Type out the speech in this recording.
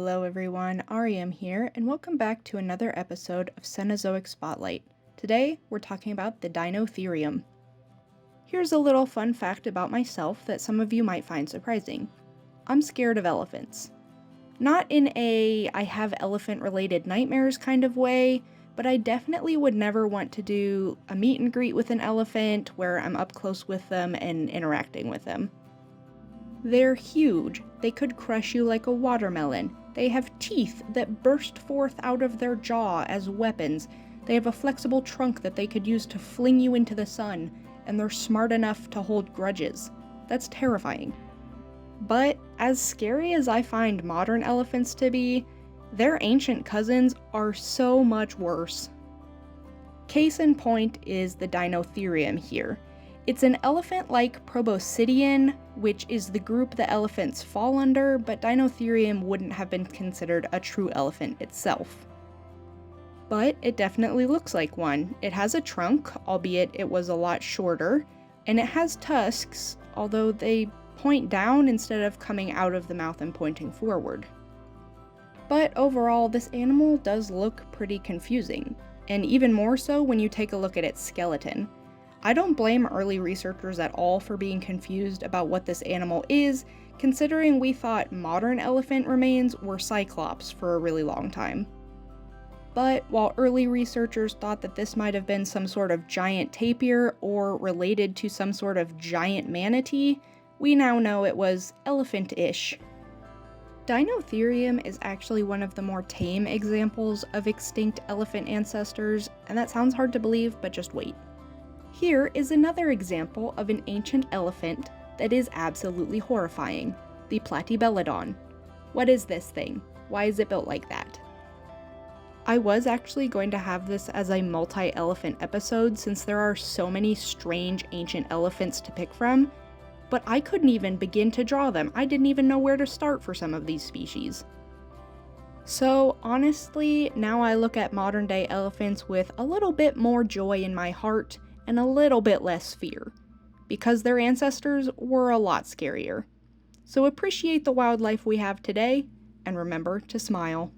Hello everyone, Ariam here, and welcome back to another episode of Cenozoic Spotlight. Today, we're talking about the Deinotherium. Here's a little fun fact about myself that some of you might find surprising. I'm scared of elephants. Not in a I have elephant-related nightmares kind of way, but I definitely would never want to do a meet and greet with an elephant where I'm up close with them and interacting with them. They're huge. They could crush you like a watermelon. They have teeth that burst forth out of their jaw as weapons. They have a flexible trunk that they could use to fling you into the sun, and they're smart enough to hold grudges. That's terrifying. But as scary as I find modern elephants to be, their ancient cousins are so much worse. Case in point is the Deinotherium here. It's an elephant-like proboscidean, which is the group the elephants fall under, but Deinotherium wouldn't have been considered a true elephant itself. But it definitely looks like one. It has a trunk, albeit it was a lot shorter, and it has tusks, although they point down instead of coming out of the mouth and pointing forward. But overall, this animal does look pretty confusing, and even more so when you take a look at its skeleton. I don't blame early researchers at all for being confused about what this animal is, considering we thought modern elephant remains were cyclops for a really long time. But while early researchers thought that this might have been some sort of giant tapir or related to some sort of giant manatee, we now know it was elephant-ish. Deinotherium is actually one of the more tame examples of extinct elephant ancestors, and that sounds hard to believe, but just wait. Here is another example of an ancient elephant that is absolutely horrifying, the Platybelodon. What is this thing? Why is it built like that? I was actually going to have this as a multi-elephant episode since there are so many strange ancient elephants to pick from, but I couldn't even begin to draw them. I didn't even know where to start for some of these species. So honestly, now I look at modern day elephants with a little bit more joy in my heart and a little bit less fear, because their ancestors were a lot scarier. So appreciate the wildlife we have today, and remember to smile.